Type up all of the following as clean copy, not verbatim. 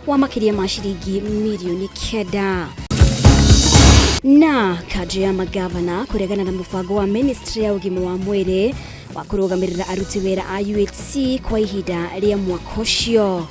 wa makiria ma ciringi milioni 9. Na kadri ya magavana kuregana na mubango wa ministry ya ugima wa mwiri wa kurugamirira aruti wera a UHC kwa ihinda ria mwaka ucio.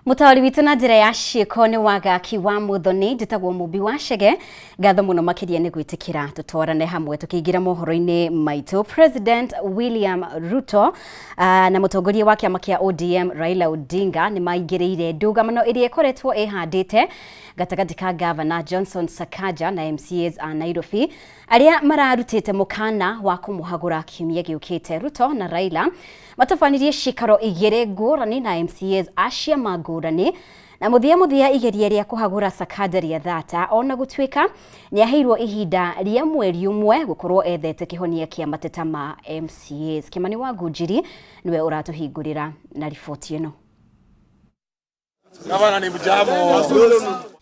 Mutawali witu na njira ya ciiko ni wagaki wa muthoni njitagwo Mubi wa Chege ngatho muno makiria ni gwitikira tutwarane hamwe tukiingira mohoro-ini maitu. President William Ruto na mutongoria wa kiama kia ODM Raila Odinga ni maingiriire ndungamano iria ikoretwo ihandite gatagati ka Governor Johnson Sakaja na MCAs a Nairobi aria mararutite mukana wa kumuhagura kiumia giukite. Ruto na Raila matafanirie cikaro igire ngurani na MCAs acia ngurani na muthia igeria ria kuhagura Sakaja ria thata ona gutwika ni aheirwo ihinda ria mweri umwe gukorwo ethete kihonia kia mateta ma MCAs. Kimani wa Gunjiri niwe uratuhingurira na ripoti ino.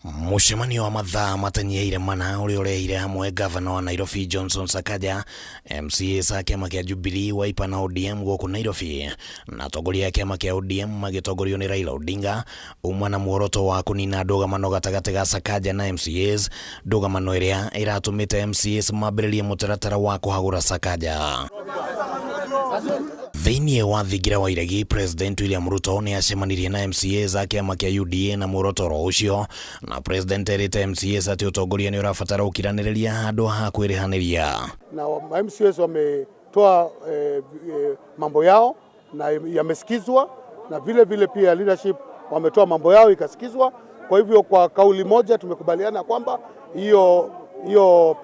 Mucemanio wa mathaa matanyiire mana uri ureire hamwe Governor wa Nairobi Johnson Sakaja, MCAs a kiama kia Jubilee, Wiper na ODM guku Nairobi na atongoria a kiama kia ODM magitongorio ni Raila Odinga umwe na muoroto wa kunina ndũgamano gatagati ga Sakaja na MCAs, ndũgamano iria iratumite MCAs mambĩrĩrie mũtaratara wa kuhagũra Sakaja. Thĩinĩ wa thingira wa iregi, President William Ruto ni acemanirie na MCAs a kiama kia UDA na muorotoro ucio, na President erite MCAs ati utongoria ni urabatara ukiranĩrĩria handũ ha kwĩrĩhanĩria. Na MCAs wametoa mambo yao na yamesikizwa, na vile pia leadership wametoa mambo yao ikasikizwa. Kwa hivyo kwa kauli moja tumekubaliana kwamba hiyo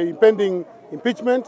impending impeachment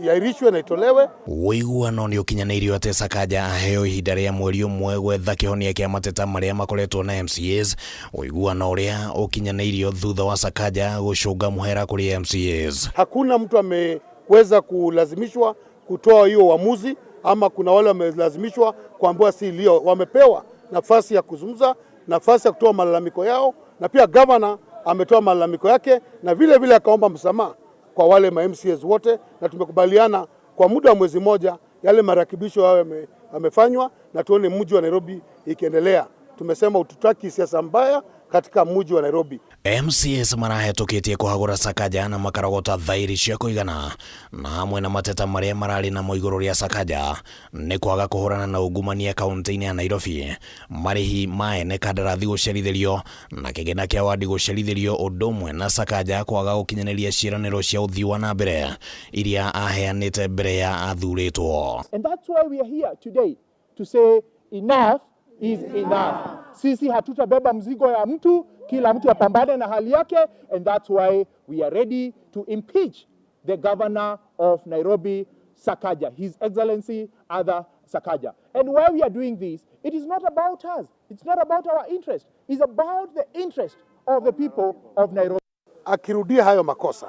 yairishwe na itolewe. Wĩiguano ni ũkinyanĩirio ati Sakaja aheo ihinda rĩa mweri ũmwe gwetha kihonia kia mateta marĩa makoretwo na MCAs, wĩiguano ũrĩa ũkinyanĩirio thutha wa Sakaja gũcũnga mũhera kũrĩ MCAs. Hakuna mtu ameweza kulazimishwa kutoa hiyo uamuzi, ama kuna wale wamelazimishwa kuambiwa si leo. Wamepewa nafasi ya kuzungumza, nafasi ya kutoa malalamiko yao, na pia governor ametoa malalamiko yake na vile akaomba msamaha kwa wale ma MCAs wote, na tumekubaliana kwa muda wa mwezi moja yale marekebisho yao yamefanywa na tuone mji wa Nairobi ikiendelea. Tumesema ututaki siasa mbaya katika mji wa Nairobi. MCAs marahetũkĩtie kuhagũra Sakaja na makarogota thairi cia kũigana, na hamwe na mateta marĩa mararĩ na igũrũ rĩa Sakaja nĩ kwaga kũhũrana na ungumania kaunti-inĩ ya Nairobi, marĩhi ma ene kandarathi gũcerithĩrio na kĩgĩna kĩa wadi gũcerithĩrio, ũndũ ũmwe na Sakaja kwaga gũkinyanĩria ciĩranĩro cia ũthii wa na mbere iria aheanĩte mbere ya athurĩtwo. And that's why we are here today to say enough is enough. Sisi hatutabeba mzigo ya mtu, kila mtu apambane na hali yake, and that's why we are ready to impeach the governor of Nairobi, Sakaja, His Excellency Ada Sakaja. And why we are doing this, it is not about us, it's not about our interest, it's about the interest of the people of Nairobi. Akirudia hayo makosa,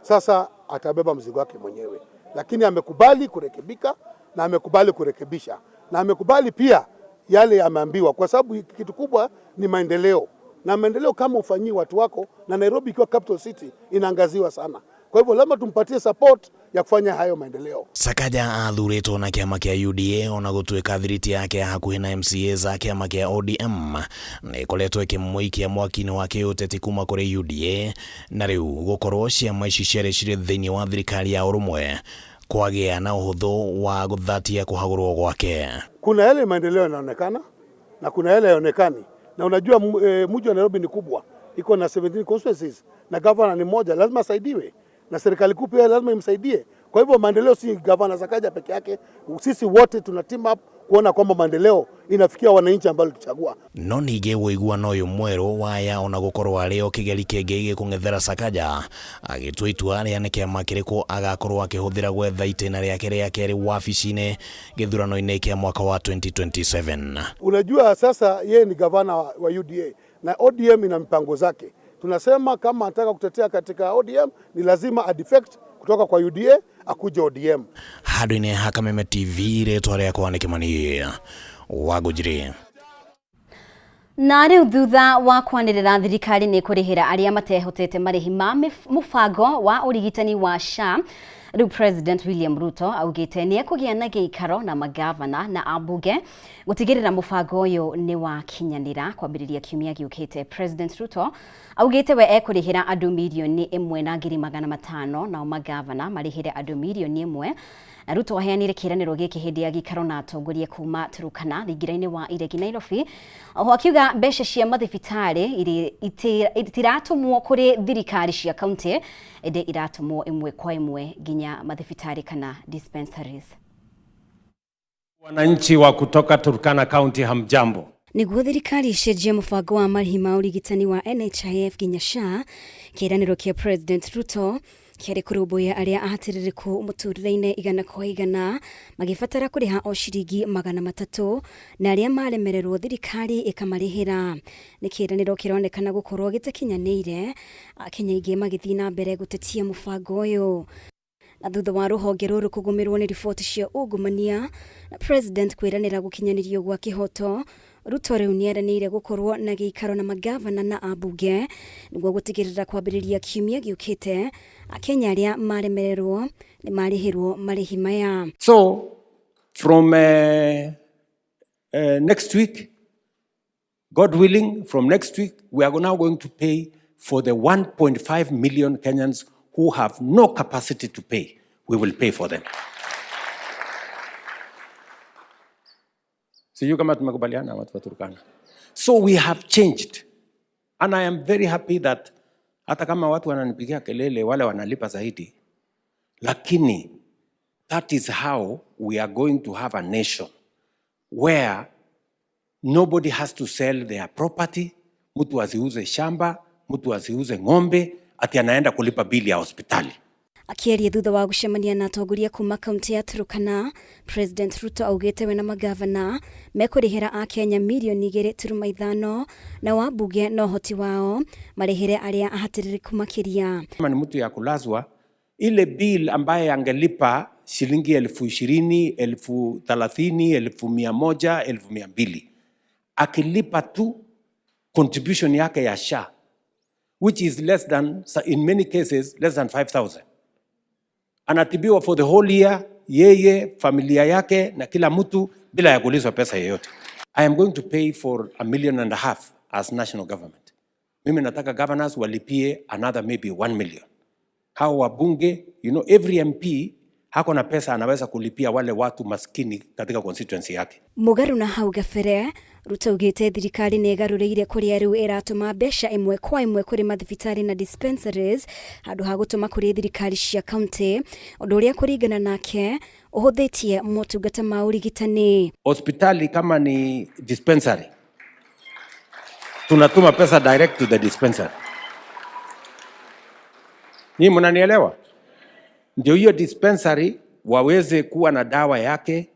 sasa atabeba mzigo wake mwenyewe, lakini amekubali kurekebika na amekubali kurekebisha na amekubali pia yale ameambiwa, kwa sababu kitu kubwa ni maendeleo, na maendeleo kama ufanyii watu wako, na Nairobi ikiwa capital city inaangaziwa sana. Kwa hivyo lazima tumpatie support ya kufanya hayo maendeleo. Sakaja athurĩtwo na kiama kia UDA ona gũtuĩka thiriti yake hakuhĩ na MCAs a kiama kia ODM nĩ ĩkoretwo ĩkĩmũikia mwaki-inĩ wa kĩũteti kuma kũrĩ UDA, na rĩu gũkorwo ciama ici ciarĩ cirĩ thĩinĩ wa thirikari ya ũrũmwe kwagĩa na ũhũthũ wa gũthatia kuhagũrwo gwake. Kuna yale maendeleo yanaonekana na kuna yale hayaonekani, na unajua mji wa Nairobi ni kubwa, iko na 17 constituencies na governor ni moja, lazima asaidiwe na serikali kuu pia lazima imsaidie. Kwa hivyo maendeleo si governor Sakaja peke yake, sisi wote tuna team up kuona kwamba maendeleo inafikia wananchi ambao tuchagua. No ningĩ wĩiguano ũyũ mwerũ waya ona gũkorwo arĩ o kĩgeri kĩngĩ gĩkũng'ethera Sakaja agĩtua itua rĩa nĩ kĩama kĩrĩkũ agakorwo akĩhũthĩra gwetha itĩna rĩake rĩa kerĩ wabici-inĩ gĩthurano-inĩ kĩa mwaka wa 2027. Unajua sasa yeye ni gavana wa UDA na ODM ina mipango zake. Tunasema kama anataka kutetea katika ODM ni lazima adefect kutoka kwa UDA akuje ODM. Handũ-inĩ ha Kameme TV rĩtwa rĩakwa nĩ Kimani wa Gunjiri. Na rĩu thutha wa kwanĩrĩra thirikari nĩ kũrĩhĩra arĩa matehotete marĩhi ma mũbango wa ũrigitani wa SHA Riu President William Ruto augite ni ekugia na giikaro na magavana na ambunge gutigirira mubango uyu ni wa kinyanira kwambiriria kiumia giukite. President Ruto augite we ekurihira andu milioni 1.5 na magavana marihire andu milioni 1. Ruto aheanire kiraniro giki hindi ya gikaro na atongoria kuma Turukana thingiraini wa iregi Nairobi. Oho akiuga mbeca cia mathibitari itiratumwo kuri thirikari cia county ende iratumwo imwe kwa imwe ginya mathibitari kana dispensaries. Wananchi wa kutoka Turkana County hamjambo. Niguo thirikari icenjie mubango wa marĩhi ma ũrigitani wa NHIF ginya SHA, kiraniro kia President Ruto kiari kurubuya aria ahatiririku muturire-ini igana kwa igana magibatara kuriha o ciringi 300 na aria maremererwo thirikari ikamarihira. Ni kiraniro kironekana gukorwo gitakinyanĩire, Akenya ingi magithii na mbere gutetia mubango uyu. Na thutha wa ruhonge ruru kugumirwo ni riboti cia ungumania na President kwiranira gukinyanirio gwa kihoto, Ruto riu nieranire gukorwo na giikaro na magavana na ambunge niguo gutigirira kwambiriria kiumia giukite Akenya aria maremererwo ni marihirwo marihi maya. So from next week, God willing, from next week we are now going to pay for the 1.5 million Kenyans who have no capacity to pay. We will pay for them. So you kama tumekubaliana watu wa Turkana. So we have changed. And I am very happy that hata kama watu wananipigia kelele wale wanalipa zaidi, lakini that is how we are going to have a nation where nobody has to sell their property, mtu asiuze shamba, mtu asiuze ng'ombe, ati anaenda kulipa bili ya hospitali. Akiaria thutha wa gucemania na atongoria kuma kaunti ya Turkana, President Ruto augite we na magavana mekurihira Akenya milioni 2.5 na wambunge no hoti wao marihire aria ahatiririku makiria. Kama ni mtu ya kulazwa, ile bill ambaye angelipa shilingi 20,000, 30,000, 100,000, 200,000, akilipa tu contribution yake ya SHA, which is less than, in many cases, less than 5,000. Anatibiwa for the whole year, yeye, familia yake na kila mtu bila ya kulizwa pesa yoyote. I am going to pay for 1.5 million as national government. Mimi nataka governors walipie another maybe 1 million. Hao wabunge, you know, every MP hako na pesa anaweza kulipia wale watu maskini katika constituency yake. Mugaru na hau gabere, Ruto ugite thirikari ni igaruriire kuria riu iratuma mbeca imwe kwa imwe kuri mathibitari na dispensaries handu ha gutuma kuri thirikari cia county, undu uria kuringana nake uhuthitie motungata ma urigitani. Hospitali kama ni dispensary, tunatuma pesa direct to the dispensary. Ni mnanielewa? Ndio hiyo dispensary waweze kuwa na dawa yake,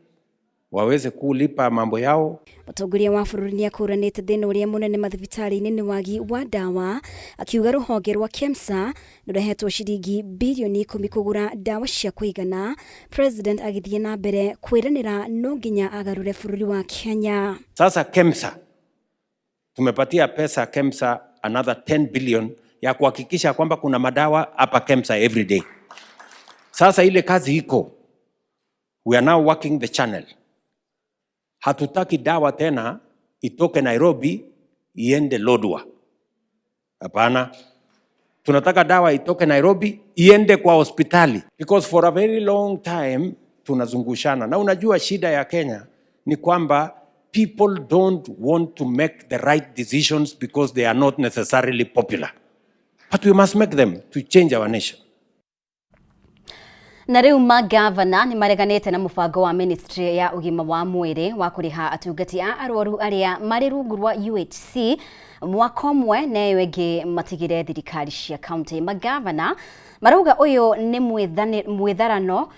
waweze kulipa mambo yao. Mutongoria wa bururi ni akuranite thina uria munene mathibitari-ini ni wagi wa dawa, akiuga ruhonge rwa KEMSA nurahetwo ciringi bilioni 10 kugura dawa cia kuigana. President agithie na mbere kwiranira no nginya agarure bururi wa Kenya. Sasa KEMSA tumepatia pesa KEMSA another 10 billion ya kuhakikisha kwamba kuna madawa hapa KEMSA every day. Sasa ile kazi iko. We are now working the channel. Hatutaki dawa tena itoke Nairobi iende Lodwar. Hapana. Tunataka dawa itoke Nairobi iende kwa hospitali. Because for a very long time tunazungushana. Na unajua shida ya Kenya ni kwamba people don't want to make the right decisions because they are not necessarily popular. But we must make them to change our nation. Na riu magavana ni mareganite na mubango wa ministry ya ugima wa mwiri wa kuriha atungati a arwaru aria mari rungu rwa UHC mwaka umwe neyo ingi matigire thirikari cia county. Magavana marauga uyu ni mwitharano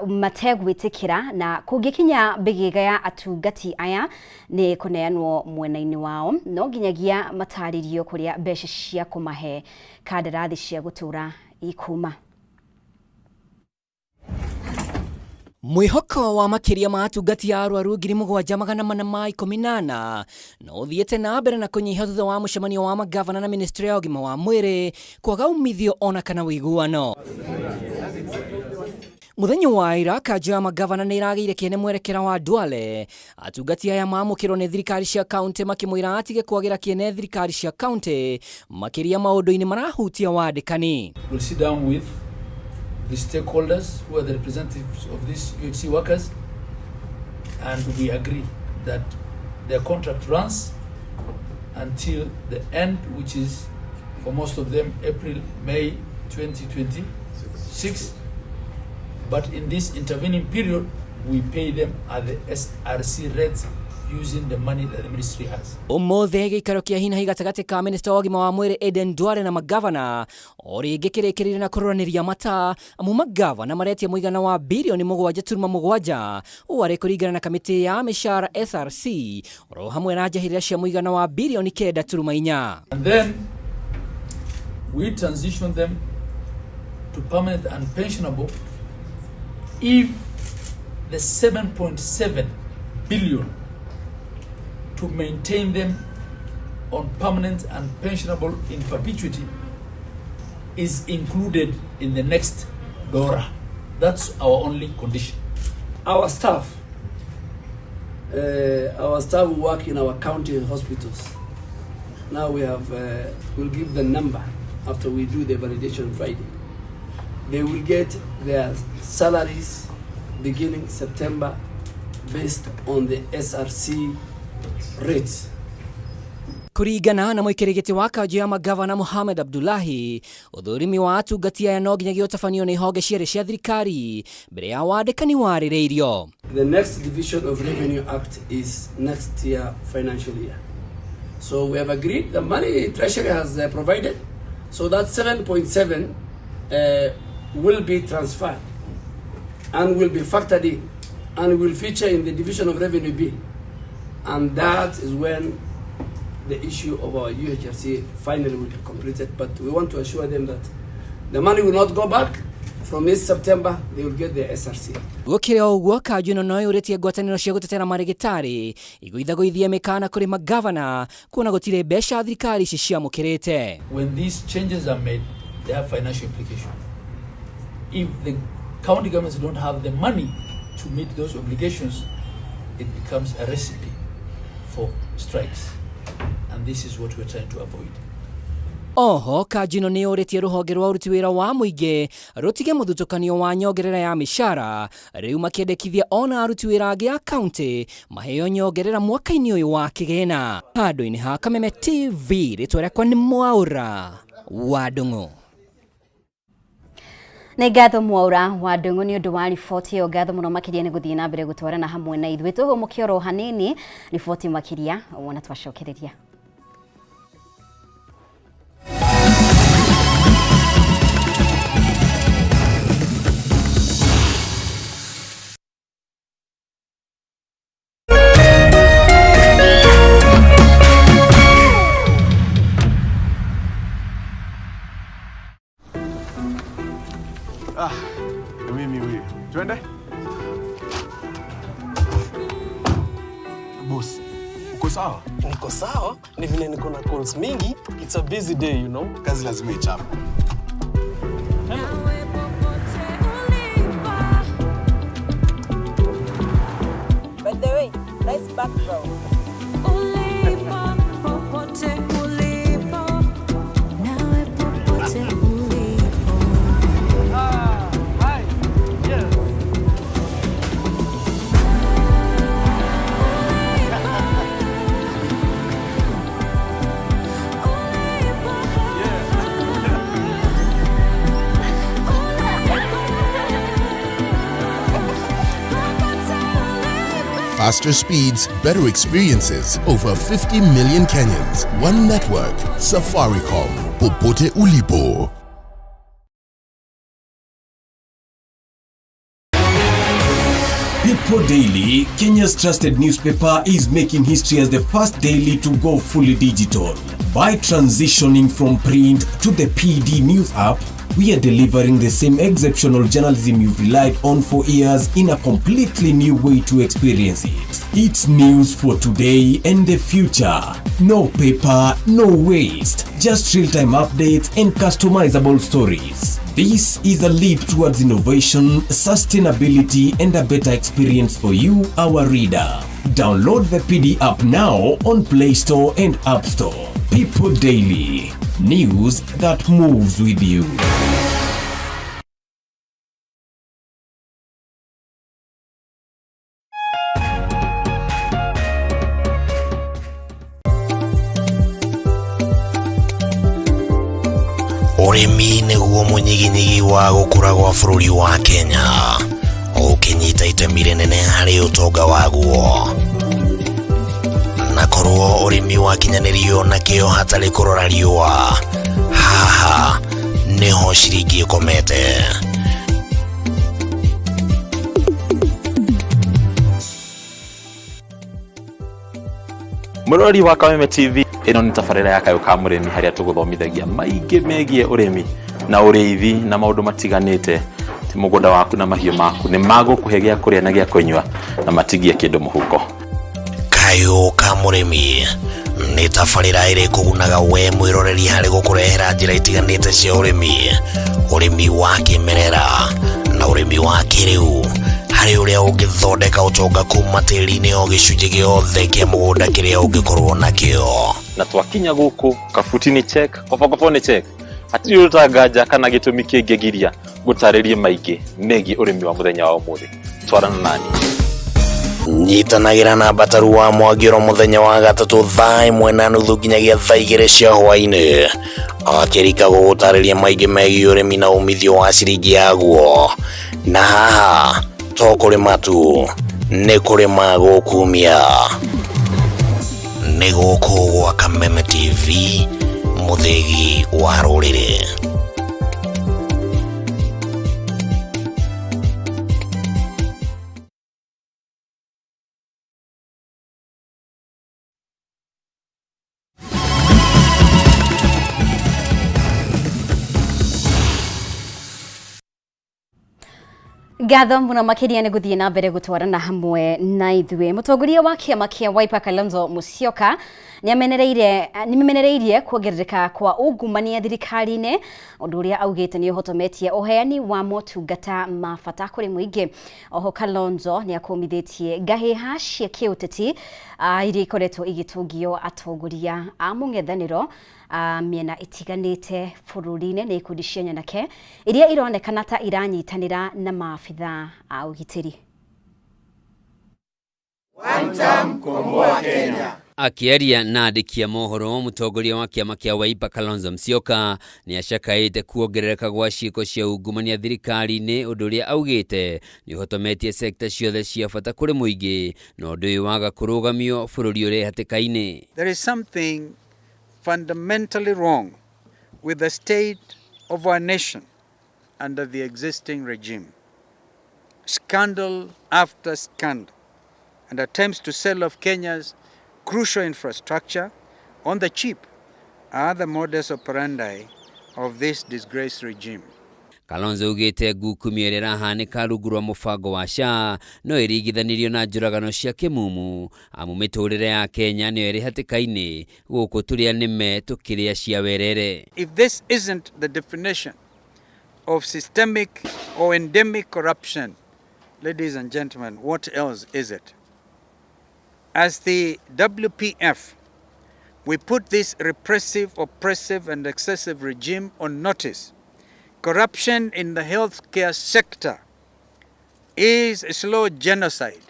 mategwitikira na kungikinya bigiga ya atungati aya ni kuneanwo mwena-ini wao, no nginyagia mataririo kuria mbeca cia kumahe kandarathi cia gutura ikuma. Mwihoko wa makiria ma atungati ya arwaru 7,418 no uthiete na mbere na kunyiha thutha wa mucemanio wa magavana na ministry ya ugima wa mwiri kwaga umithio ona kana wiguano. Muthenya wa ira kanjo ya magavana ni irageire kiene mwerekera wa Duale atungati aya mamukirwo ni thirikari cia county makimwira atige kwagira kiene thirikari cia county makiria maundu-ini marahutia wandikani. We'll sit down with the stakeholders who are the representatives of these UHC workers, and we agree that their contract runs until the end, which is for most of them April, May 2026. But in this intervening period, we pay them at the SRC rates using the money that the ministry has. Umothe gikaro kia hinahi gatagati ka minister wa ugima wa mwiri Eden Duale na magavana oringi kirekirire na kuroraniria mata amu magavana maretie muigana wa bilioni 7.7 wari kuringana na kamiti ya mishara SRC ro hamwe na njahirira cia muigana wa bilioni 9.4. And then we transition them to permanent and pensionable if the 7.7 billion to maintain them on permanent and pensionable in perpetuity is included in the next DORA. That's our only condition. Our staff who work in our county hospitals. Now we have, we'll give the number after we do the validation Friday. They will get their salaries beginning September based on the SRC rates. Kuringana na mwikirigiti wa kanjo ya magavana Mohamed Abdullahi uthurimi wa atungati aya no nginyagia utafanio ni honge ciere cia thirikari mbere ya wandikani waririirio. The next division of Revenue Act is next year financial year. So we have agreed the money Treasury has provided, so that 7.7 will be transferred and will be factored in and will feature in the division of revenue bill, and that is when the issue of our UHRC finally will be completed. But we want to assure them that the money will not go back. From this September, they will get their SRC. Gukira uguo kanjo no yuritie ngwataniro cia gutetera marigitari iguithaguithie mikana kuri magavana kuona gutire besha thirikari cia mukirite. When these changes are made, they have financial implications. If the county governments don't have the money to meet those obligations, it becomes a recipe for strikes. And this is what we're trying to avoid. Oho kanjino ni uritie ruhonge rwa uruti wira wa muingi rutige muthutukanio wa nyongerera ya mishara riu makiendekithia ona aruti wira angi a county maheo nyongerera mwaka-ini uyu wa kigena. Handu-ini ha Kameme TV ritwa riakwa ni Mwaura wa Ndung'u. Nĩ ngatho Mwaura wa Ndung'u nĩ ũndũ wa riboti ĩyo. Ngatho mũno makĩria nĩ gũthiĩ na mbere gũtwarana hamwe na ithuĩ tũhũmũkie oro hanini riboti makĩria wona twacokereria. Mimi huyu. Twende? Boss, uko sawa? Niko sawa, ni vile niko na calls mingi. It's a busy day, you know. Kazi lazima ichape. By the way, nice background. Faster speeds, better experiences. Over 50 million Kenyans. One network. Safaricom. Popote ulipo. People Daily, Kenya's trusted newspaper, is making history as the first daily to go fully digital. By transitioning from print to the PD News app, we are delivering the same exceptional journalism you've relied on for years in a completely new way to experience it. It's news for today and the future. No paper, no waste. Just real-time updates and customizable stories. This is a leap towards innovation, sustainability, and a better experience for you, our reader. Download the PD app now on Play Store and App Store. People Daily. News that moves with you. Urimi nĩguo mũnyiginyigi wa gũkũra gwa bũrũri wa Kenya, ũkĩnyita itemi rĩnene harĩ ũtonga waguo. Na korwo ũrĩmi wakinyanĩrio na kĩo hatarĩ kũrora riũa, haha nĩho ciringi ĩkomete. Mũrori wa Kameme TV, ĩno nĩ tabarĩra ya Kayũ ka mũrĩmi harĩa tũgũthomithagia maingĩ megiĩ ũrĩmi na ũrĩithi na maũndũ matiganĩte. Ti mũgũnda waku na mahiũ maku nĩ magũkũhe gĩa kũrĩa na gĩa kũnyua na matigie kĩndũ mũhuko. Kayũ ka mũrĩmi nĩ tabarĩra ĩrĩa ĩkũgunaga we mwĩroreri harĩ gũkũrehera njĩra itiganĩte cia ũrĩmi wa kĩmerera na ũrĩmi wa kĩrĩu, harĩ ũrĩa ũngĩthondeka ũtonga kuma tĩri-inĩ o gĩcunjĩ gĩothe kĩa mũgũnda kĩrĩa ũngĩkorwo nakĩo. Na twakinya gũkũ kabuti nĩ check, kobokobo nĩ check. Hatirĩ ũtanganja kana gĩtũmi kĩngĩgiria gũtarĩrie maingĩ megiĩ ũrĩmi wa mũthenya wa ũmũthĩ. Twarana nani. Nyitanagĩra na Bataru wa Mwagĩro mũthenya wa gatatũ thaa 1:30 nginyagia thaa 2 cia hwaĩ-inĩ, akĩrika gũgũtarĩria maingĩ megiĩ ũrĩmi na umithio wa ciringi yaguo. Na haha to kũrĩma tu, nĩ kũrĩma gũkumia. Nĩ gũkũ gwa Kameme TV, mũthĩgi wa rũrĩrĩ. Gatho muno makiria nĩ gũthiĩ na mbere gũtwarana hamwe na ithuĩ. Mũtongoria wa kĩama kĩa Wiper Kalonzo Musyoka nĩmenereirie kuongerereka kwa ungumania thirikari-inĩ, ũndũ ũrĩa augĩte nĩ ũhotometie ũheani wa motungata ma bata kũrĩ mũingĩ. Oho Kalonzo nĩ akũmithĩtie ngahĩha cia kĩũteti iria ikoretwo igĩtũngio atongoria a mũng'ethanĩro miena itiganĩte bũrũri-inĩ nĩ ikundi cia nyanake iria ironekana ta iranyitanĩra na maabitha a ũgitĩri. One term komboa Kenya. Akiaria na andĩki a mohoro, mũtongoria wa kĩama kĩa Wiper Kalonzo Musyoka nĩ acakaĩte kuongerereka gwa ciĩko cia ungumania thirikari-inĩ, ũndũ ũrĩa augĩte nĩ ũhotometie sekta ciothe cia bata kũrĩ mũingĩ na ũndũ ũyũ waga kũrũgamio bũrũri ũrĩ hatĩka-inĩ. There is something fundamentally wrong with the state of our nation under the existing regime. Scandal after scandal and attempts to sell off Kenya's crucial infrastructure on the cheap are the modus operandi of this disgraced regime. Kalonzo ugĩte ngukumio ĩrĩa ĩrahanĩka rungu rwa mũbango wa SHA no ĩringithanirio na njũragano cia kĩmumu, amu mĩtũrĩre ya Kenya nĩyo ĩrĩ hatĩka-inĩ gũkũ tũrĩa nĩme tũkĩrĩa cia werere. If this isn't the definition of systemic or endemic corruption, ladies and gentlemen, what else is it? As the WPF, we put this repressive, oppressive and excessive regime on notice. Corruption in the healthcare sector is a slow genocide,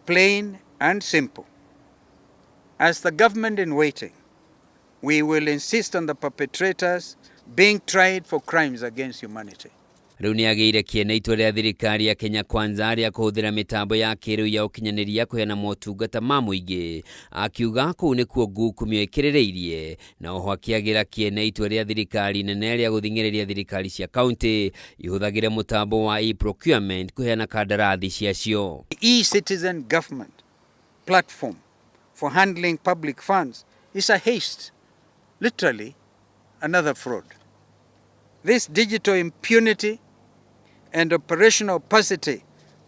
plain and simple. As the government in waiting, we will insist on the perpetrators being tried for crimes against humanity. Rĩu nĩ agĩire kĩene itua rĩa thirikari ya Kenya Kwanza rĩa kũhũthĩra mĩtambo ya kĩrĩu ya ũkinyanĩria kũheana motungata ma mũingĩ, akiuga kũu nĩkuo ngukumio ĩkĩrĩrĩirie, na oho akĩagĩra kĩene itua rĩa thirikari nene rĩa gũthing'ĩrĩria thirikari cia kaunti ihũthagĩre mũtambo wa e-procurement kũheana kandarathi ciacio. The e-citizen government platform for handling public funds is a haste, literally another fraud. This digital impunity and operational opacity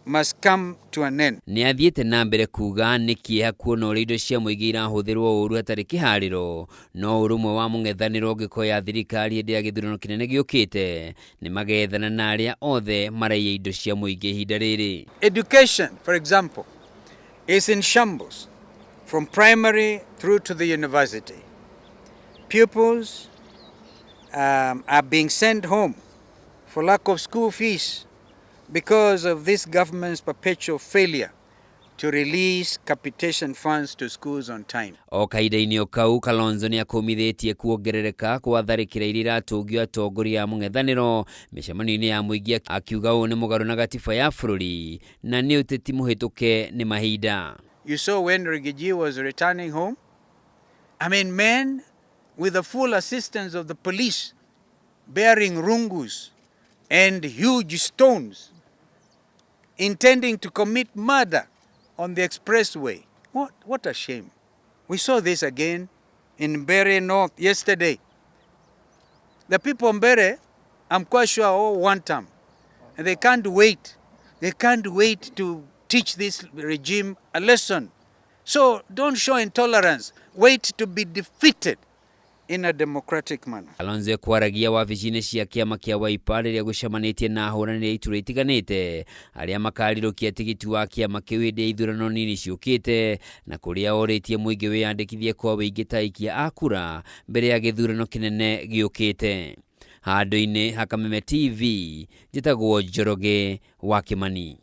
must come to an end. Ni athiete na mbere kuga ni kieha kuona uria indo cia muingi irahuthirwo uru hatari kihariro no urumwe wa mung'ethaniro ngiko ya thirikari ndi ya githurano kinene giukite ni magethana na aria othe maraiya indo cia muingi ihinda riri. Education, for example, is in shambles from primary through to the university. Pupils are being sent home for lack of school fees because of this government's perpetual failure to release capitation funds to schools on time. O kahinda-inĩ o kau Kalonzo nĩ akũmithitie kuongerereka kwa tharĩkĩra iria iratũngio atongoria a mũng'ethanĩro mĩcemanio-inĩ ya mũingĩ akiuga ũũ nĩ mũgarũ na gatiba ya bũrũri na nĩ ũteti mũhĩtũke nĩ mahinda. You saw when Rigiji was returning home, I mean, men with the full assistance of the police bearing rungus and huge stones intending to commit murder on the expressway. What a shame. We saw this again in Mbere North yesterday. The people in Mbere, I'm quite sure, all want them. And they can't wait. They can't wait to teach this regime a lesson. So don't show intolerance. Wait to be defeated in a democratic manner. Kalonzo kwaragia wabici-inĩ cia kĩama kĩa Wiper rĩrĩa gũcemanĩtie na ahũranĩri a iturwa itiganĩte arĩa makarirũkia tigiti wa kĩama kĩu hĩndĩ ya ithurano nini ciũkĩte na kũrĩa orĩtie mũingĩ wĩyandĩkithie kwa wĩingĩ ta aikia a kura mbere ya gĩthurano kĩnene gĩũkĩte. Handũ-inĩ ha Kameme TV njĩtagwo Njoroge wa Kimani.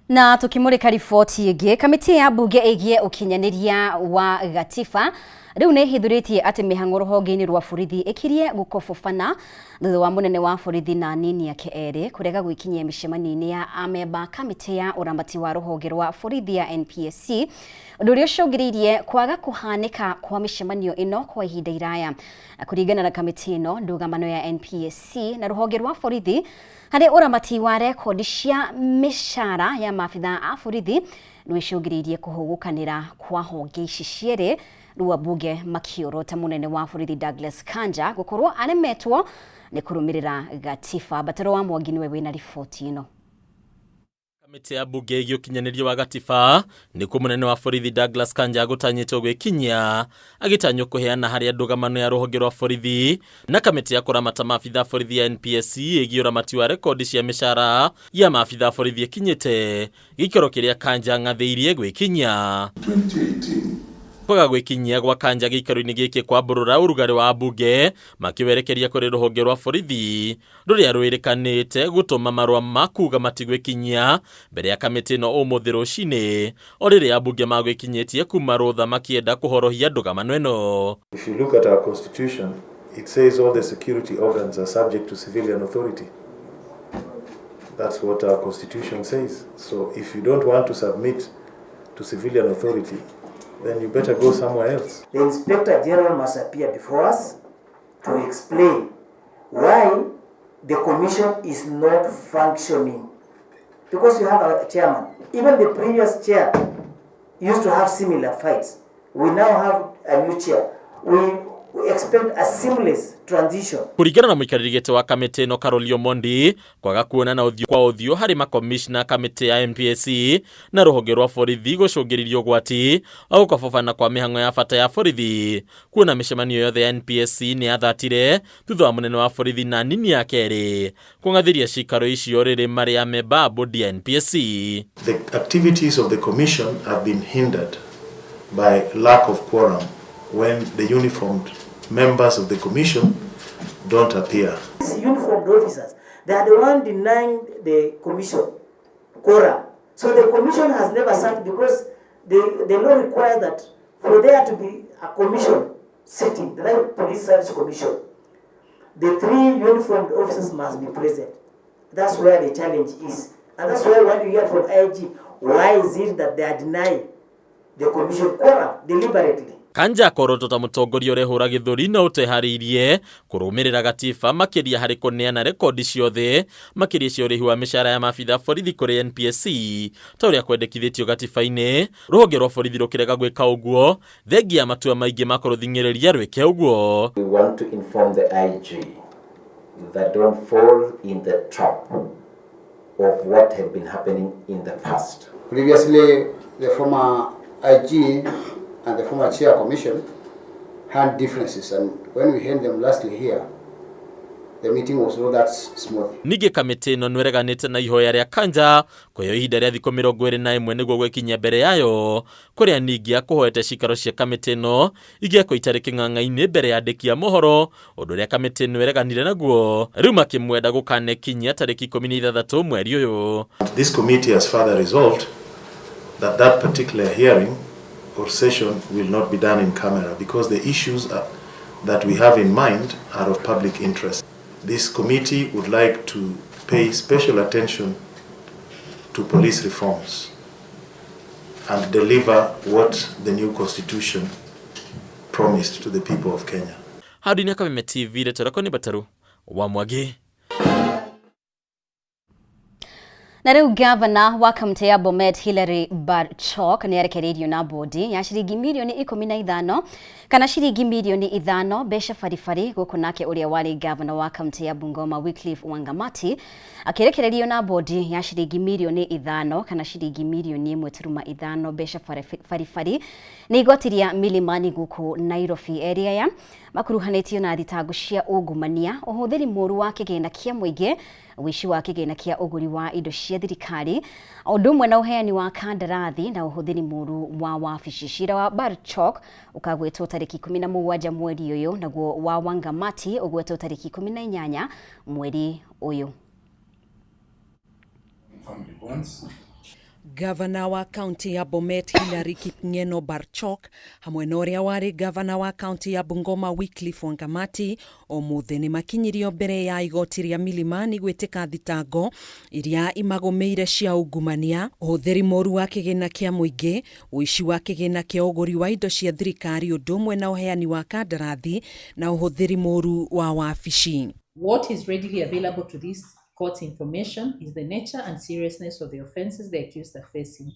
Na tukimurika riboti ĩngĩ, kamĩtĩ ya mbunge ĩgiĩ ũkinyanĩria wa gatiba rĩu nĩ ĩhithũrĩtie atĩ mĩhang'o rũhonge-inĩ rwa borithi ĩkirie gũkobobana thutha wa mũnene wa borithi na anini ake erĩ kũrega gwĩkinyia mĩcemanio-inĩ ya amemba kamĩtĩ ya ũramati wa rũhonge rwa borithi ya NPSC, ũndũ ũrĩa ũcũngĩrĩirie kwaga kũhanĩka kwa mĩcemanio ĩno kwa ihinda iraya. Kũringana na kamĩtĩ ĩno, ndũgamano ya NPSC na rũhonge rwa borithi harĩ ũramati wa rekondi cia mĩcara ya maabitha a borithi nĩicũngĩrĩirie kũhũgũkanĩra kwa honge ici cierĩ, rĩu ambunge makiorota mũnene wa borithi Douglas Kanja gũkorwo aremetwo nĩ kũrũmĩrĩra gatiba. Bataro wa Mwangi nĩwe wĩna riboti ĩno. Kamĩtĩ ya mbunge ĩgiĩ ũkinyanĩria wa gatiba nĩkuo mũnene wa borithi Douglas Kanja gũtanyĩtwo gwĩkinyia agĩtanywo kũheana harĩa ndũgamano ya rũhonge rwa borithi na kamĩtĩ ya kũramata maabitha borithi ya NPSC ĩgiĩ ũramati wa rekondi cia mĩcara ya maabitha borithi ĩkinyĩte gĩikaro kĩrĩa Kanja ng'athĩirie gwĩkinyia. 2018 kwaga gwĩkinyia gwa Kanja gĩikaro-inĩ gĩkĩ kwa mbũrũra ũrugarĩ wa mbunge makĩwerekeria kũrĩ rũhonge rwa borithi rũrĩa rwĩrĩkanĩte gũtũma marũa ma kuga matigwĩkinyia mbere ya kamĩtĩ ĩno ũmũthĩ rũcinĩ o rĩrĩa ambunge magwĩkinyĩtie kuma rũtha makĩenda kũhorohia ndũgamano ĩno. If you look at our constitution, it says all the security organs are subject to civilian authority. That's what our constitution says. So if you don't want to submit to civilian authority, then you better go somewhere else. The Inspector General must appear before us to explain why the commission is not functioning. Because you have a chairman. Even the previous chair used to have similar fights. We now have a new chair. We expect a seamless transition. Kũringana na mũikarĩri gĩtĩ wa kamĩtĩ ĩno Carol Omondi, kwaga kuonana ũthiũ kwa ũthiũ harĩ makomishna kamĩtĩ ya NPSC na rũhonge rwa borithi gũcũngĩrĩirie ũgwati wa gũkobobana kwa mĩhang'o ya bata ya borithi. Kuona mĩcemanio yothe ya NPSC nĩ yathatire thutha wa mũnene wa borithi na nini ya kerĩ kũng'athĩria cikaro icio rĩrĩ marĩ amemba a bodi ya NPSC. The activities of the commission have been hindered by lack of quorum when the uniformed members of the commission don't appear. These uniformed officers, they are the one denying the commission quorum. So the commission has never sat because the law requires that for there to be a commission sitting, the police service commission, the 3 uniformed officers must be present. That's where the challenge is. And that's why when you hear from IG, why is it that they are denying the commission quorum deliberately? Kanja korotota mutongoria urehura githuri na utehariirie kurumirira gatiba makiria hari kuneana rekodi ciothe makiria cia urihi wa mishara ya mabitha borithi kuri NPSC ta uria kwendekithitio gatiba-ini. Ruhonge rwa borithi rukirega gwika uguo thengia matua maingi makorothingireria rwike uguo. We want to inform the IG that don't fall in the trap of what had been happening in the past. Previously, the former IG and the former chair commission had differences, and when we heard them lastly here, the meeting was not that smooth. Nige kamiti no nwereganite na ihoya ria Kanja kuyo ihinda ria thikũ 21 niguo gwekinya mbere yayo kuria ningi akuhoete cikaro cia kamiti no igieko itariki ng'ang'a-ini mbere ya andiki a mohoro undu ria kamiti nwereganire naguo riu makimwenda gukanekinyia tariki 16 mweri uyu. This committee has further resolved that that particular hearing or session will not be done in camera because the issues that we have in mind are of public interest. This committee would like to pay special attention to police reforms and deliver what the new constitution promised to the people of Kenya. Hadi ni Kameme TV letorako ni Bataru wa Mwagi. Na riu gavana wa kaunti ya Bomet Hilary Barchok ni arekereirio na bodi ya shiringi milioni 15 kana shiringi milioni 5 besha farifari guku nake uria wari gavana wa kaunti ya Bungoma Wycliffe Wangamati akirekereirio na bodi ya shiringi milioni 5 kana shiringi milioni 1.5 besha farifari ni igotiria milimani guku Nairobi area ya makuruhanitio na thitango cia ungumania uhuthiri muru wa kigina kia muingi wishi wa kigina kia uguri wa indo cia thirikari udumwe na uheani wa kandarathi na uhuthiri muru wa wabici. Cira wa Barchok ukagwetwo tariki 17 mweri uyu naguo wa Wangamati ugwetwo tariki 18 mweri uyu. Gavana wa kaunti ya Bomet Hilary Kipngeno Barchok hamwe na uria wari gavana wa kaunti ya Bungoma Wycliffe Wangamati omuthe ni makinyirio mbere ya igoti ria milimani gwitika thitango iria imagomeire cia ungumania, uhuthiri moru wa kigina kia muingi, uici wa kigina kia uguri wa indo cia thirikari udumwe na uheani wa kandarathi na uhuthiri moru wa wabici. What is readily available to this court information is the nature and seriousness of the offences the accused are facing.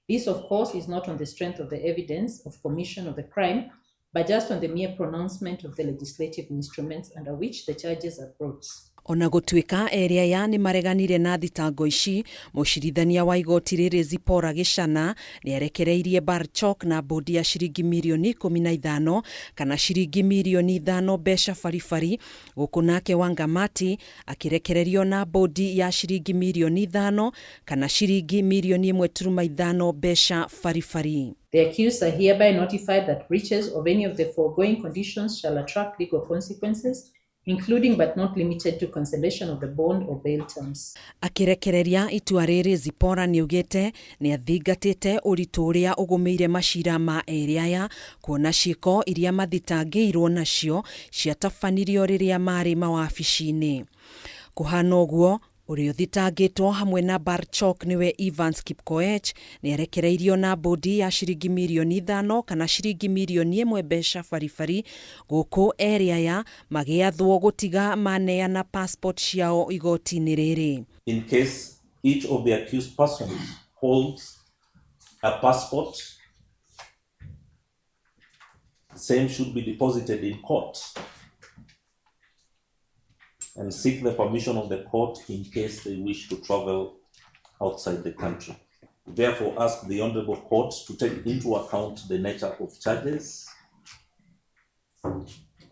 This, of course, is not on the strength of the evidence of commission of the crime, but just on the mere pronouncement of the legislative instruments under which the charges are brought. Ona gutwika area ya ni mareganire na thitango ici, mucirithania wa igoti riri Zipora Gicana ni arekereirie Barchok na bodi ya shiringi milioni 15 kana shiringi milioni 5 besha farifari guku nake Wangamati akirekererio na bodi ya shiringi milioni 5 kana shiringi milioni 1.5 besha farifari. The accused are hereby notified that breaches of any of the foregoing conditions shall attract legal consequences, including but not limited to cancellation of the bond or bail terms. Akirekereria itua riri Zipora ni ugite ni athingatite uritu uria ugumeire macira ma area ya kuona ciiko iria mathitangirwo nacio ciatabanirio riria mari mawabici-ini. Kuhana uguo urio thitangitwo hamwe na Barchok niwe Evans Kipkoech ni arekereirio na bodi ya shiringi milioni 5 kana shiringi milioni 1 besha farifari guku area ya magiathwo gutiga maneana passport ciao igoti-ini riri. In case each of the accused persons holds a passport, the same should be deposited in court and seek the permission of the court in case they wish to travel outside the country. Therefore, ask the Honorable Court to take into account the nature of charges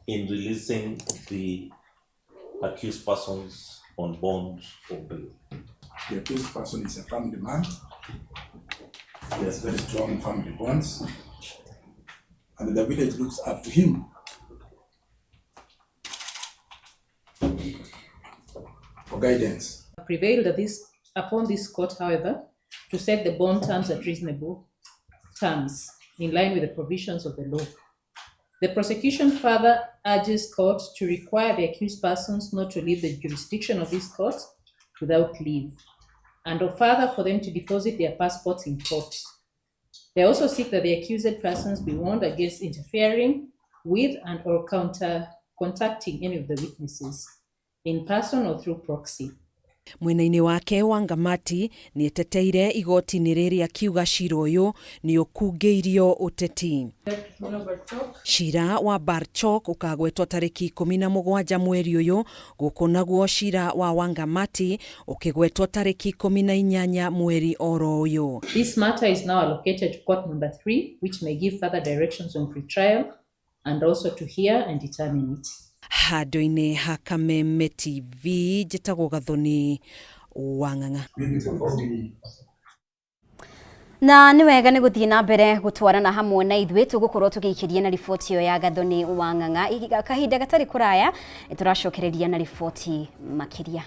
in releasing the accused persons on bond or bail. The accused person is a family man. He has very strong family bonds, and the village looks up to him for guidance. Prevailed upon this court, however, to set the bond terms at reasonable terms in line with the provisions of the law. The prosecution further urges court to require the accused persons not to leave the jurisdiction of this court without leave, and further for them to deposit their passports in court. They also seek that the accused persons be warned against interfering with and or contacting any of the witnesses in person or through proxy. Mwena-inĩ wake Wangamati nĩ eteteire igoti-inĩ rĩrĩ akiuga cira ũyũ nĩ ũkungĩirio ũteti. Cira wa Barchok ũkagwetwo tarĩki 17 mweri ũyũ, gũkũ naguo cira wa Wangamati ũkĩgwetwo tarĩki 18 mweri oro ũyũ. This matter is now allocated to court number 3, which may give further directions on pre-trial and also to hear and determine it. Handũ-inĩ ha Kameme TV, njĩtagwo Gathoni Wang'ang'a. Na nĩ wega nĩ gũthiĩ na mbere gũtwarana hamwe na ithuĩ tũgũkorwo tũgĩikĩria na riboti ĩyo ya Gathoni Wang'ang'a. Kahinda gatarĩ kũraya tũracokereria na riboti makĩria.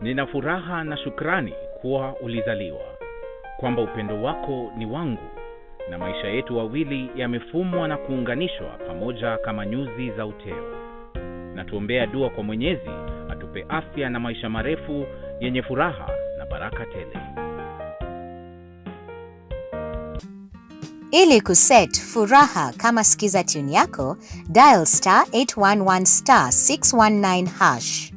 Nina furaha na shukrani kuwa ulizaliwa, kwamba upendo wako ni wangu, na maisha yetu wawili yamefumwa na kuunganishwa pamoja kama nyuzi za uteo. Na tuombea dua kwa Mwenyezi atupe afya na maisha marefu yenye furaha na baraka tele. Ili kuset furaha kama sikiza tune yako, dial *811 *619#.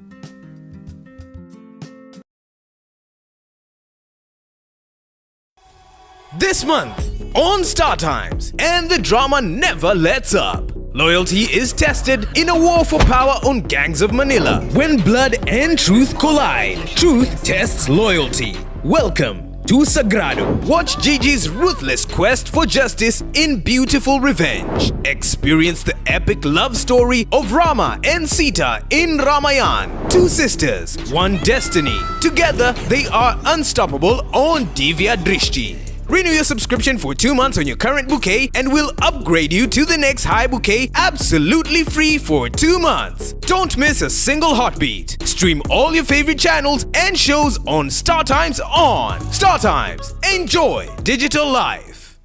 This month on Star Times, and the drama never lets up. Loyalty is tested in a war for power on gangs of Manila. When blood and truth collide, truth tests loyalty. Welcome to Sagrado. Watch Gigi's ruthless quest for justice in beautiful revenge. Experience the epic love story of Rama and Sita in Ramayan. Two sisters, one destiny. Together, they are unstoppable on Divya Drishti. Renew your subscription for 2 months on your current bouquet and we'll upgrade you to the next high bouquet absolutely free for 2 months. Don't miss a single heartbeat. Stream all your favorite channels and shows on Star Times on Star Times. Enjoy digital life.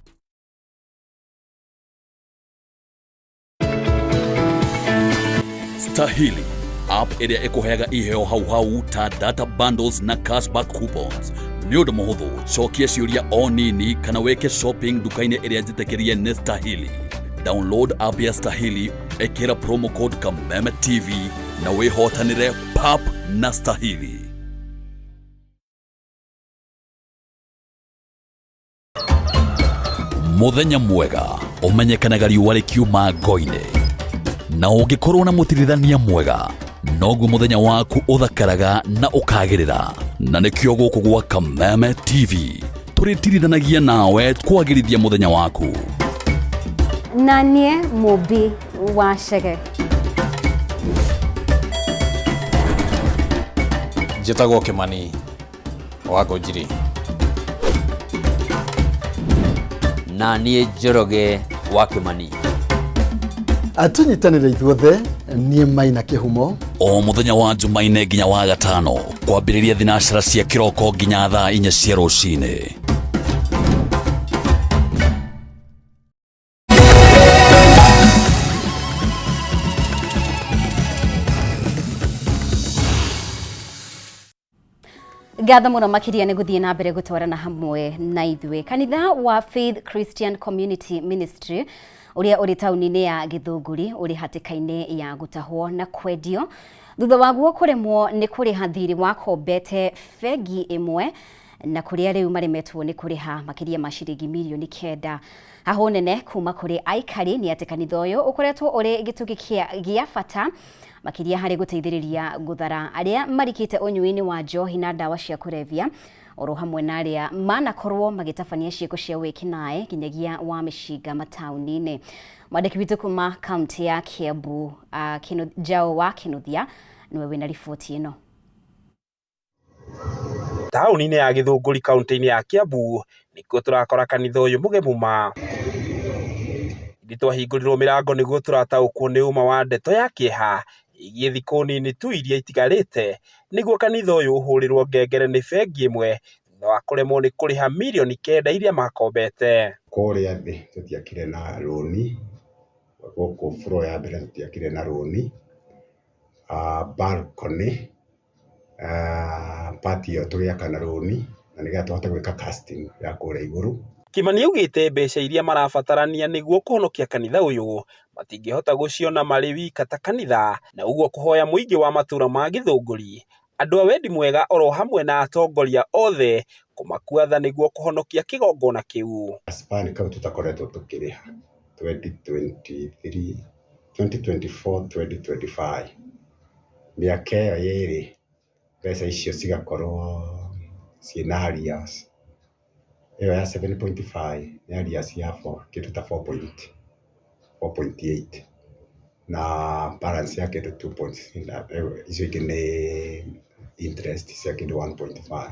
Stahili app ĩrĩa ĩkũheaga iheo hau ta data bundles na cashback coupons. Nĩ ũndũ mũhũthũ, cokia ciũria o nini kana weke shopping duka-inĩ ĩrĩa njĩtĩkĩrie nĩ Stahili. Download app ya Stahili, ĩkĩra promo code Kameme TV na wĩhotanĩre pap na Stahili. Mũthenya mwega ũmenyekanaga riũa rĩkiuma ngo-inĩ, na ũngĩkorwo na mũtirithania mwega noguo mũthenya waku ũthakaraga na ũkagĩrĩra. Na nĩkĩo gũkũ gwa Kameme TV tũrĩtirithanagia nawe kwagĩrithia mũthenya waku. Na niĩ mũmbi wa Chege. Njĩtagwo Kĩmani wa Ngũnjiri. Na niĩ Njoroge wa Kĩmani. Atunyitanĩre ithuothe niĩ Maina Kĩhumo. O mũthenya wa Jumaine nginya wa Gatano kwambĩrĩria thinacara cia kĩroko nginya thaa 4 cia rũcinĩ. Ngatho mũno makĩria nĩ gũthiĩ na mbere gũtwarana hamwe na ithuĩ. Kanitha wa Faith Christian Community Ministry ũrĩa ũrĩ taũni-inĩ ya Gĩthũngũri ũrĩ hatĩka-inĩ ya gũtahwo na kwendio thutha waguo kũremwo nĩ kũrĩha thirĩ wa kombete bengi ĩmwe, na kũrĩa rĩu maremetwo nĩ kũrĩha makĩria ma ciringi mirioni 9. Haho nene kuma kũrĩ aikari nĩ atĩ kanitha ũyũ ũkoretwo ũrĩ gĩtugĩ gĩa bata makĩria harĩ gũteithĩrĩria gũthara arĩa marikĩte ũnyui-inĩ wa njohi na ndawa cia kũrebia, oro hamwe na arĩa manakorwo magĩtabania ciĩko cia wĩkinaĩ nginyagia wa mĩcinga mataũni-inĩ. Mwandĩki witũ kuma kaunti ya Kiambu, Njau wa Kĩnuthia, nĩwe wĩna riboti ĩno. Taũni-inĩ ya Gĩthũngũri kaunti-inĩ ya Kiambu nĩkuo tũrakora kanitha ũyũ mũgemu ma. Twahingũrirwo mĩrango nĩguo tũrataũkwo nĩ uma wa ndeto ya kĩeha igie thikũ nini tu iria itigarĩte nĩguo kanitha ũyũ ũhũrĩrwo ngengere nĩ bengi ĩmwe thutha wa kũremwo nĩ kũrĩha mirioni 9 iria makombete. Kũrĩa thĩ tũtiakire na rũni, gũkũ floor ya mbere tũtiakire na rũni, balcony, patio tũgĩaka na rũni na nĩgetha tũhote gwĩka casting ya kũrĩa igũrũ. Kimani augĩte mbeca iria marabatarania nĩguo kũhonokia kanitha ũyũ matingĩhota gũciona marĩ wika ta kanitha, na ũguo kũhoya mũingĩ wa matũra ma Gĩthũngũri, andũ a wendi mwega oro hamwe na atongoria othe kũmakua tha nĩguo kũhonokia kĩgongona kĩu. Gaspani kau tũtakoretwo tũkĩrĩha 2023, 2024, 2025 mĩaka ĩyo yerĩ mbeca icio cigakorwo ciĩna arrears. Ĩyo ya 7.5 nĩ arrears ya kĩndũ ta 4.8 na balance ya kĩndũ 2.6, icio ingĩ nĩ interest cia kĩndũ 1.5,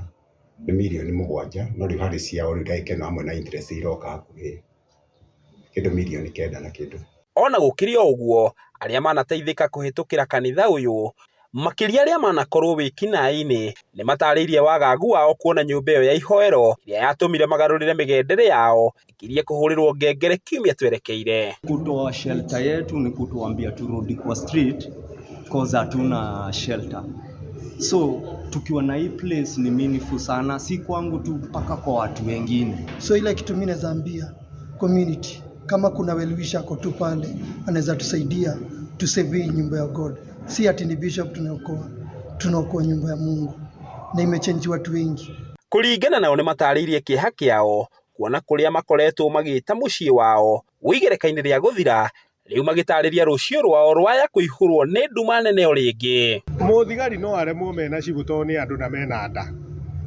nĩ mirioni 7, no rĩu harĩ ciao rĩu ndaikeno hamwe na interest iroka hakuhĩ kĩndũ mirioni 9 na kĩndũ. Ona gũkĩrĩ o ũguo, arĩa manateithĩka kũhĩtũkĩra kanitha ũyũ makĩria arĩa manakorwo wĩkinaĩ-inĩ nĩ matarĩirie wagagu wao kuona nyũmba ĩyo ya ihoero ĩrĩa yatũmire magarũrĩre mĩgendere yao ikirie kũhũrĩrwo ngengere kiumia twerekeire. Kutoa shelter yetu ni kutuambia turudi kwa street cause hatuna shelter. So tukiwa na hii place ni meaningful sana, si kwangu tu mpaka kwa watu wengine. So ile kitu mimi naambia community, kama kuna well-wisher ako tu pale anaweza tusaidia to save nyumba ya God. Si ati ni bishop tunaokoa nyumba ya Mungu, na imechange watu wengi. Kũringana nao nĩ matarĩirie kĩeha kĩao kuona kũrĩa makoretwo magĩta mũciĩ wao wĩgereka-inĩ rĩa gũthira, rĩu magĩtarĩria rũciũ rwao rwaya kũihũrwo nĩ nduma nene o rĩngĩ. Mũthigari no aremwo mena cigũtoo nĩ andũ na mena nda,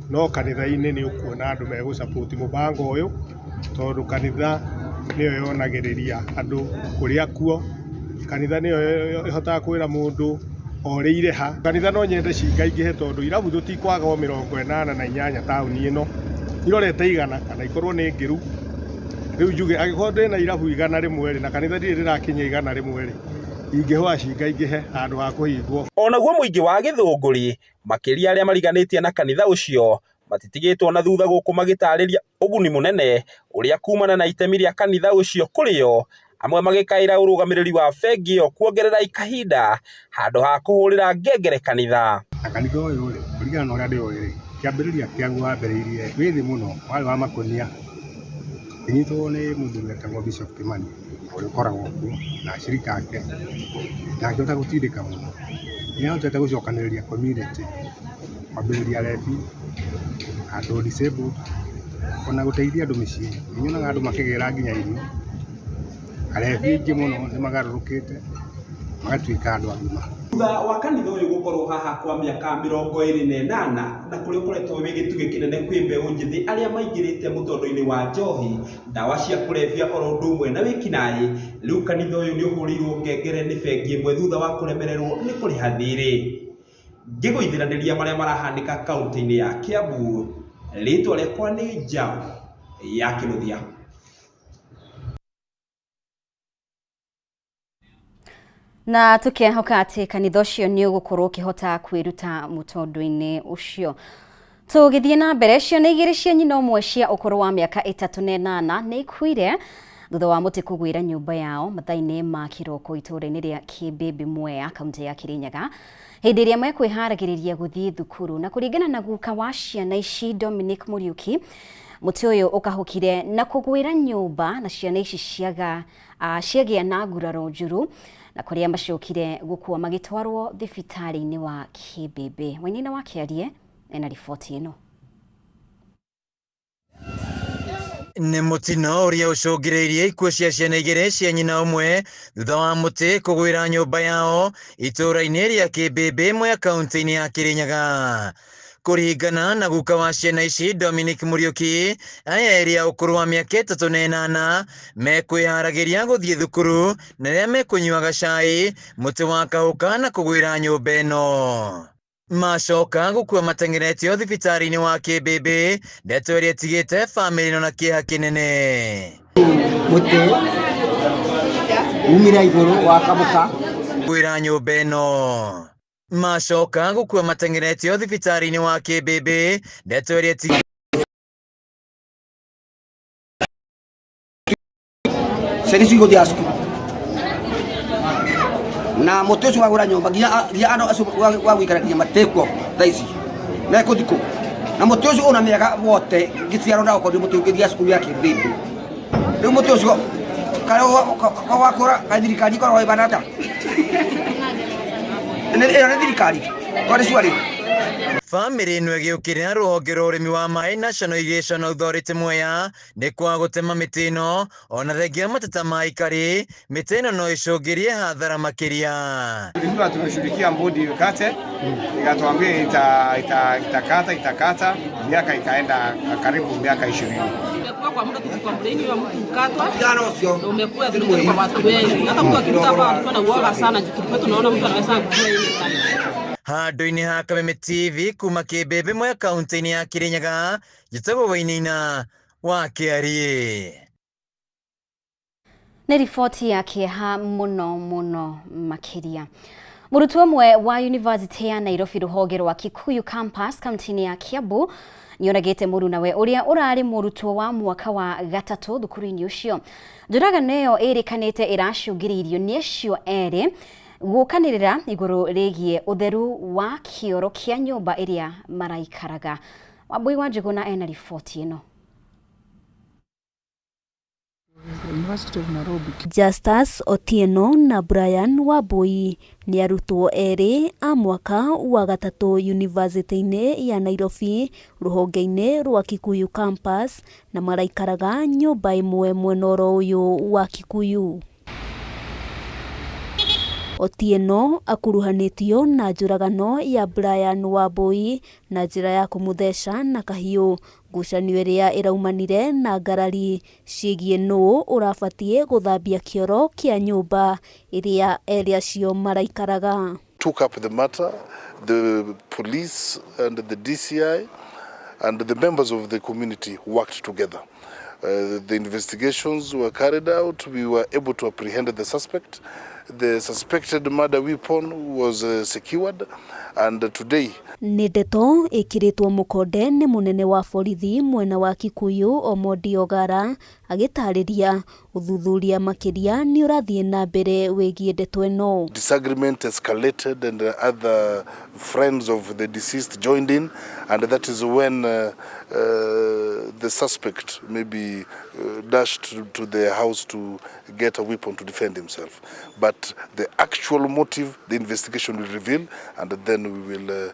no kanitha-inĩ nĩ ũkuona andũ megũsupport mũbango ũyũ, tondũ kanitha nĩyo yonagĩrĩria andũ kũrĩa kuo, kanitha nĩyo ĩhotaga kwĩra mũndũ orĩire ha. Kanitha no nyende cingaingĩhe tondũ irabu tũtikwaga 88 taũni ĩno, irorete 100 kana ikorwo nĩ ngĩru. Rĩu njuge angĩkorwo ndĩ na irabu 100 na kanitha ndirĩ ndĩrakinya 100 ingĩhoa cingaingĩhe handũ ha kũhingwo. Onaguo mũingĩ wa Gĩthũngũri makĩria arĩa mariganĩtie na kanitha ũcio matitigĩtwo na thutha gũkũ magĩtarĩria ũguni mũnene ũrĩa kumana na itemi rĩa kanitha ũcio kũrĩo, amwe magĩkaĩra ũrũgamĩrĩri wa bengi ĩyo kuongerera ikahinda handũ ha kũhũrĩra ngengere kanitha. Kanitha ũyũ rĩ, kũringana na ũrĩa ndĩũĩ, kĩambĩrĩria kĩaguo wambĩrĩirie wĩ thĩ mũno, warĩ wa makũnia, ĩnyitwo nĩ mũndũ wetagwo Bishop Kimani ũrĩa ũkoragwo kuo na acirika ake, na akĩhota gũtindĩka mũno. Nĩahotete gũcokanĩrĩria community, kwambĩrĩria rebi, andũ disabled, ona gũteithia andũ mĩciĩ. Nĩnyonaga andũ makĩgĩra nginya irio. Arebi aingĩ mũno nĩ magarũrũkĩte magatuĩka andũ agima. Thutha wa kanitha ũyũ gũkorwo haha kwa mĩaka 28 na kũrĩa ũkoretwo wĩ gĩtugĩ kĩnene kwĩ mbeũ njĩthĩ arĩa maingĩrĩte mũtondo-inĩ wa njohi, ndawa cia kũrebia oro ũndũ ũmwe na wĩkinaĩ, rĩu kanitha ũyũ nĩ ũhũrĩirwo ngengere nĩ bengi ĩmwe thutha wa kũremererwo nĩ kũrĩha thirĩ. Ngĩgũithiranĩria marĩa marahanĩka kaunti-inĩ ya Kiambu, rĩtwa rĩakwa nĩ Njaũ ya Kĩnuthia. Na tũkĩhoka atĩ kanitha ũcio nĩ ũgũkorwo ũkĩhota kwĩruta mũtondo-inĩ ũcio. Tũgĩthiĩ na mbere, ciana igĩrĩ cia nyina ũmwe cia ũkũrũ wa mĩaka 38 nĩ ikuire thutha wa mũtĩ kũgwĩra nyũmba yao mathaa-inĩ ma kĩroko itũũra-inĩ rĩa Kĩmbĩmbĩ Mwea, kaunti ya Kĩrĩnyaga, hĩndĩ ĩrĩa mekwĩharagĩrĩria gũthiĩ thukuru. Na kũringana na guka wa ciana ici Dominic Mũriũki, mũtĩ ũyũ ũkahũkire na kũgwĩra nyũmba na ciana ici ciagĩa na nguraro njũru, na kũrĩa macokire gũkua magĩtwarwo thibitarĩ-inĩ wa Kĩmbĩmbĩ. Wainaina wa Kĩarie ena riboti ĩno. Nĩ mũtino ũrĩa ũcũngĩrĩirie ikuũ cia ciana igĩrĩ cia nyina ũmwe thutha wa mũtĩ kũgwĩra nyũmba yao itũũra-inĩ rĩa Kĩmbĩmbĩ Mwea, kaunti-inĩ ya Kĩrĩnyaga. Kũringana na guka wa ciana ici Dominic Mũriũki, aya erĩ a ũkũrũ wa mĩaka 38 mekwĩharagĩria gũthiĩ thukuru na rĩrĩa mekũnyuaga cai, mũtĩ wakahũka na kũgwĩra nyũmba ĩno. Macoka gũkua mateng'eretio thibitarĩ-inĩ wa Kĩmbĩmbĩ, ndeto ĩrĩa ĩtigĩte bamĩrĩ ĩno na kĩeha kĩnene. Mũtĩ umire igũrũ wakamũka gwira nyumba ĩno. Macoka gũkua matengeretio thibitarĩ-inĩ wa Kĩmbĩmbĩ. Ndeto ĩrĩa ti Serisi go dia sku. Na motosu wagura nyumba gia ano asu wagwikaragia mateko thaisi. Na ikuthiko. Na motosu ona mega wote giciaro na uko mutu gia sku ya Kĩmbĩmbĩ. Riu motosu kare wakora kathirikari ko roi banata. Era thirikari. Kwari swali. Family ĩno ĩgĩũkĩrĩra rũhonge rwa ũrĩmi wa maĩ National Irrigation Authority Mwea nĩ kwa gũtema mĩtĩ ĩno, ona thengia mateta ma ikari mĩtĩ ĩno no ĩcũngĩrie hathara makĩria. Tulikuwa tumeshughulikia bodi ikate, ikatuambia itakata miaka ikaenda karibu miaka 20. Umekuwa kwa muda tukikomplaini wa mtu ukatwa, umekuwa vile kwa watu wengi. Hata mtu akikuta hapa alikuwa na uoga sana, tulikuwa tunaona mtu anaweza kufanya hivi. Handũ-inĩ ha Kameme TV kuma Kĩmbĩmbĩ Mwea kaunti-inĩ ya Kirinyaga, njĩtagwo Wainaina wa Kĩarie. Nĩ riboti ya kĩeha mũno makĩria. Mũrutwo ũmwe wa University ya Nairobi rũhonge rwa Kikuyu campus kaunti-inĩ ya Kiambu nĩonagĩte mũrunawe ũrĩa ũrarĩ mũrutwo wa mwaka wa gatatũ thukuru-inĩ ũcio. Njũragano ĩyo ĩrĩkanĩte ĩracũngĩrĩirio nĩ acio erĩ gũkanĩrĩra igũrũ rĩgiĩ ũtheru wa kĩoro kĩa nyũmba ĩrĩa maraikaraga. Wambui wa Njũgũna ena riboti ĩno. Justus Otieno na Brian Wambui nĩ arutwo erĩ a mwaka wa gatatũ University-inĩ ya Nairobi rũhonge-inĩ rwa Kikuyu campus na maraikaraga nyũmba ĩmwe mwena ũyũ wa Kikuyu. Otieno akuruhanĩtio na njũragano ya Brian Wambui na njĩra ya kũmũtheca na kahiũ, ngucanio ĩrĩa ĩraumanire na ngarari ciĩgiĩ nũũ ũrabatiĩ gũthambia kĩoro kĩa nyũmba ĩrĩa erĩ acio maraikaraga. Took up the matter, the police and the DCI and the members of the community worked together. The investigations were carried out. We were able to apprehend the suspect. The suspected murder weapon was secured, and today nĩ ndeto ĩkĩrĩtwo mũkonde nĩ mũnene wa borithi mwena wa Kikuyu Omondi Ogara agĩtarĩria ũthuthuria makĩria nĩ ũrathiĩ na mbere wĩgiĩ ndeto ĩno. Disagreement escalated and other friends of the deceased joined in, and that is when the suspect maybe dashed to the house to get a weapon to defend himself. But the actual motive, the investigation will reveal, and then we will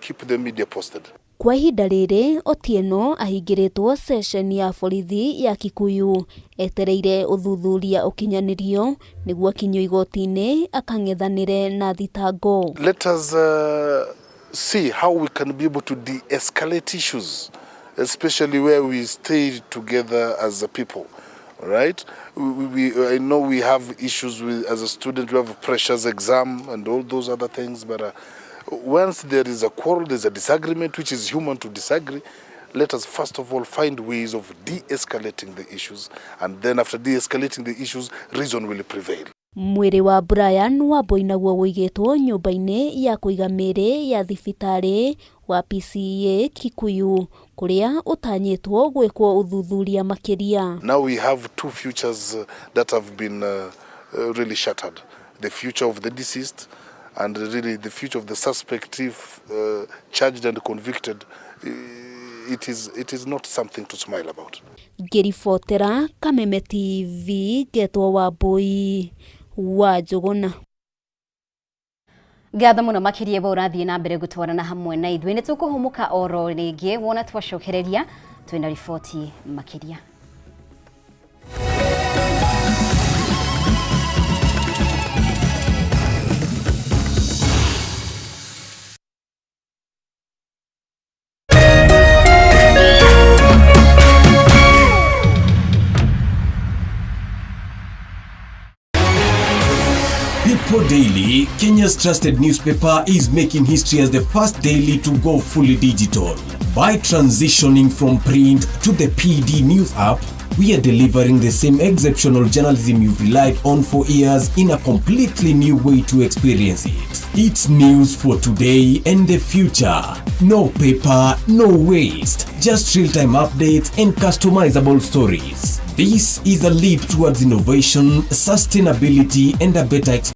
keep the media posted. Kwa ihinda rĩrĩ Otieno ahingĩrĩtwo session ya borithi ya Kikuyu etereire ũthuthuria ũkinyanĩrio nĩguo akinyio igoti-inĩ akang'ethanĩre na thitango. Let us see how we can be able to de-escalate issues, especially where we stay together as a people. Right? I know we have issues with, as a student, we have pressures, exam, and all those other things. But once there is a quarrel, there's a disagreement, which is human to disagree. Let us first of all find ways of de-escalating the issues, and then after de-escalating the issues, reason will prevail. Mwĩrĩ wa Brian Wambui naguo wũigĩtwo nyũmba-inĩ ya kũiga mĩĩrĩ ya thibitarĩ wa PCA Kikuyu kũrĩa ũtanyĩtwo gwĩkwo ũthuthuria makĩria. Now we have two futures that have been really shattered. The future of the deceased and really the future of the suspect if charged and convicted. It is not something to smile about. Ngĩribotera Kameme TV ngetwo Wambui wa Njũgũna. Ngatho mũno makĩria bo ũrathiĩ na mbere gũtwarana hamwe na ithuĩ. Nĩ tũkũhũmũka oro rĩngĩ wona twacokereria twĩna riboti makĩria. People Daily, Kenya's trusted newspaper, is making history as the first daily to go fully digital. By transitioning from print to the PD News app, we are delivering the same exceptional journalism you've relied on for years in a completely new way to experience it. It's news for today and the future. No paper, no waste. Just real-time updates and customizable stories. This is a leap towards innovation, sustainability, and a better experience.